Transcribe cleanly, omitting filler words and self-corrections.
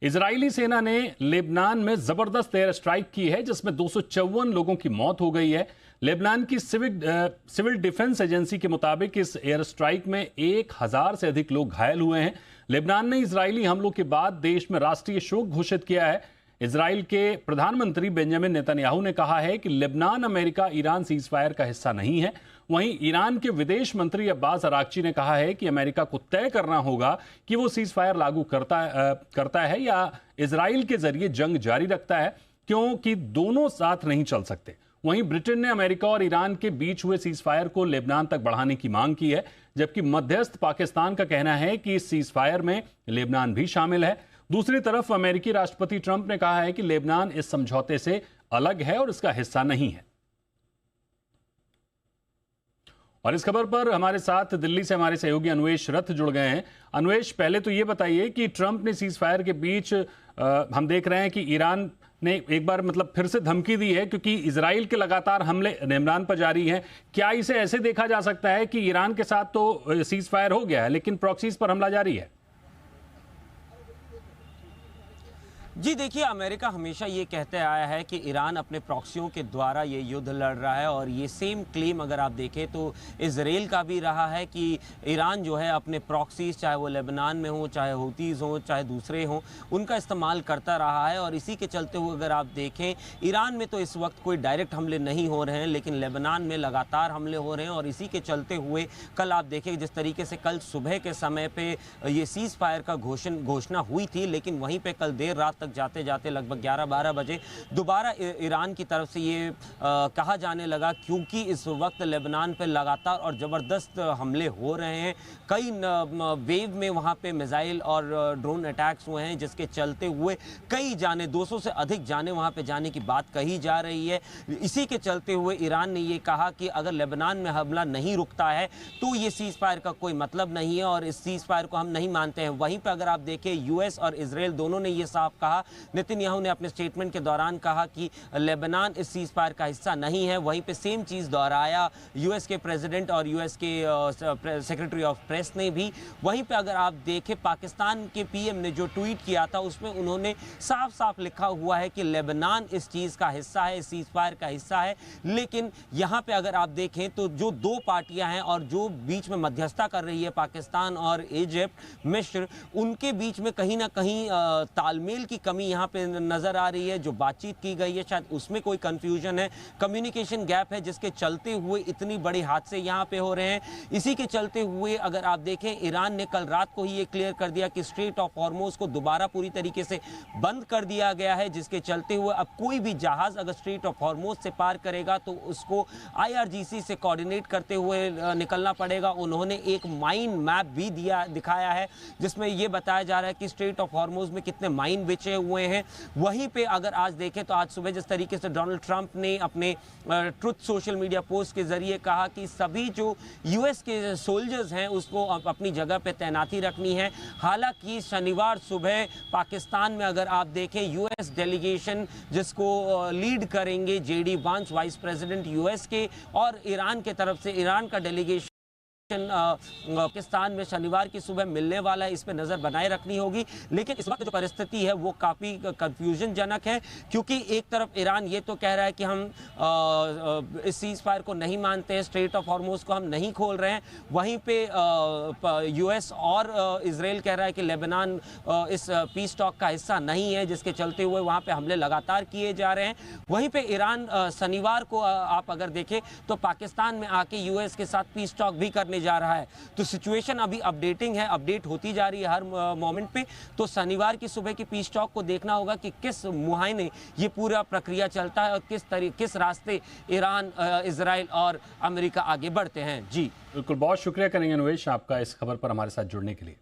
Israeli सेना ने Lebanon में जबरदस्त एयर स्ट्राइक की है जिसमें 254 लोगों की मौत हो गई है। लेबनान की सिविल डिफेंस एजेंसी के मुताबिक इस एयर स्ट्राइक में 1000 से अधिक लोग घायल हुए हैं। लेबनान ने इजरायली हमलों के बाद देश में राष्ट्रीय शोक घोषित किया है। इजराइल के प्रधानमंत्री बेंजामिन नेतन्याहू ने कहा है कि लेबनान अमेरिका ईरान सीजफायर का हिस्सा नहीं है। वहीं ईरान के विदेश मंत्री अब्बास अराक्ची ने कहा है कि अमेरिका को तय करना होगा कि वो सीजफायर लागू करता है या इजराइल के जरिए जंग जारी रखता है, क्योंकि दोनों साथ नहीं चल सकते। वहीं ब्रिटेन ने अमेरिका और ईरान के बीच हुए सीजफायर को लेबनान तक बढ़ाने की मांग की है, जबकि मध्यस्थ पाकिस्तान का कहना है कि इस सीजफायर में लेबनान भी शामिल है। दूसरी तरफ अमेरिकी राष्ट्रपति ट्रंप ने कहा है कि लेबनान इस समझौते से अलग है और इसका हिस्सा नहीं है। और इस खबर पर हमारे साथ दिल्ली से हमारे सहयोगी अन्वेश रथ जुड़ गए हैं। अन्वेश, पहले तो ये बताइए कि ट्रंप ने सीजफायर के बीच हम देख रहे हैं कि ईरान ने एक बार फिर से धमकी दी है, क्योंकि इजराइल के लगातार हमले लेबनान पर जारी हैं। क्या इसे ऐसे देखा जा सकता है कि ईरान के साथ तो सीजफायर हो गया है लेकिन प्रॉक्सीज पर हमला जारी है? जी देखिए, अमेरिका हमेशा ये कहते आया है कि ईरान अपने प्रॉक्सियों के द्वारा ये युद्ध लड़ रहा है, और ये सेम क्लेम अगर आप देखें तो इजराइल का भी रहा है कि ईरान जो है अपने प्रॉक्सीज, चाहे वो लेबनान में हो, चाहे हूतीज़ हों, चाहे दूसरे हों, उनका इस्तेमाल करता रहा है। और इसी के चलते हुए अगर आप देखें, ईरान में तो इस वक्त कोई डायरेक्ट हमले नहीं हो रहे हैं, लेकिन लेबनान में लगातार हमले हो रहे हैं। और इसी के चलते हुए कल आप देखें जिस तरीके से कल सुबह के समय पर ये सीज़ फायर का घोषणा हुई थी, लेकिन वहीं पर कल देर रात जाते जाते लगभग 11-12 बजे दोबारा ईरान की तरफ से ये कहा जाने लगा, क्योंकि इस वक्त लेबनान पे लगातार और ज़बरदस्त हमले हो रहे हैं। कई वेव में वहाँ पे मिसाइल और ड्रोन अटैक्स हुए हैं, जिसके चलते हुए कई जाने 200 से अधिक जाने वहाँ पे जाने की बात कही जा रही है। इसी के चलते हुए ईरान ने ये कहा कि अगर लेबनान में हमला नहीं रुकता है तो ये सीज़ फायर का कोई मतलब नहीं है और इस सीज़ फायर को हम नहीं मानते हैं। वहीं पर अगर आप देखें, यूएस और इजराइल दोनों ने ये साफ कहा। नेतन्याहू ने अपने स्टेटमेंट के दौरान कहा कि लेबनान इस सीज़ फायर का हिस्सा नहीं है। वहीं पे सेम चीज़ दोहराया यूएस के प्रेसिडेंट और यूएस के सेक्रेटरी ऑफ प्रेस ने भी। वहीं पे अगर आप देखें, पाकिस्तान के पीएम ने जो ट्वीट किया था उसमें उन्होंने साफ साफ लिखा हुआ है कि लेबनान इस चीज़ का हिस्सा है, इस सीज़ फायर का हिस्सा है। लेकिन यहाँ पे अगर आप देखें तो जो दो पार्टियां हैं और जो बीच में मध्यस्थता कर रही है, पाकिस्तान और इजिप्ट, मिस्र, उनके बीच में कहीं ना कहीं तालमेल की कमी यहाँ पे नजर आ रही है। जो बातचीत की गई है शायद उसमें कोई कंफ्यूजन है, कम्युनिकेशन गैप है, जिसके चलते हुए इतनी बड़ी हादसे यहाँ पे हो रहे हैं। इसी के चलते हुए अगर आप देखें, ईरान ने कल रात को ही ये क्लियर कर दिया कि स्ट्रेट ऑफ हॉर्मुज को दोबारा पूरी तरीके से बंद कर दिया गया है, जिसके चलते हुए अब कोई भी जहाज अगर स्ट्रेट ऑफ हॉर्मुज से पार करेगा तो उसको IRGC से कोऑर्डिनेट करते हुए निकलना पड़ेगा। उन्होंने एक माइन मैप भी दिखाया है, जिसमें यह बताया जा रहा है कि स्ट्रेट ऑफ हॉर्मुज में कितने माइन बिछे हुए हैं। वहीं पे अगर आज देखें तो आज सुबह जिस तरीके से डोनाल्ड ट्रंप ने अपने ट्रुथ सोशल मीडिया पोस्ट के जरिए कहा कि सभी जो यूएस के सोल्जर्स हैं उसको अपनी जगह पे तैनाती रखनी है। हालांकि शनिवार सुबह पाकिस्तान में अगर आप देखें, यूएस डेलीगेशन जिसको लीड करेंगे JD वांस, वाइस प्रेसिडेंट यूएस के, और ईरान के तरफ से ईरान का डेलीगेशन पाकिस्तान में शनिवार की सुबह मिलने वाला है। इस पर नज़र बनाए रखनी होगी। लेकिन इस वक्त जो परिस्थिति है वो काफ़ी कंफ्यूजन जनक है, क्योंकि एक तरफ ईरान ये तो कह रहा है कि हम इस सीज़ फायर को नहीं मानते हैं, स्ट्रेट ऑफ हॉर्मुज को हम नहीं खोल रहे हैं। वहीं पे यूएस और इजराइल कह रहा है कि लेबनान इस पीस टॉक का हिस्सा नहीं है, जिसके चलते हुए वहाँ पे हमले लगातार किए जा रहे हैं। वहीं पे ईरान शनिवार को आप अगर देखें तो पाकिस्तान में आके यूएस के साथ पीस टॉक भी करने जा रहा है। तो सिचुएशन अभी अपडेटिंग है, अपडेट होती जा रही है हर मोमेंट पे। तो शनिवार की सुबह की पीस टॉक को देखना होगा कि किस मुहायने ये पूरा प्रक्रिया चलता है और किस रास्ते ईरान, इजराइल और अमेरिका आगे बढ़ते हैं। जी बिल्कुल, बहुत शुक्रिया करेंगे अन्वेश आपका इस खबर पर हमारे साथ जुड़ने के लिए।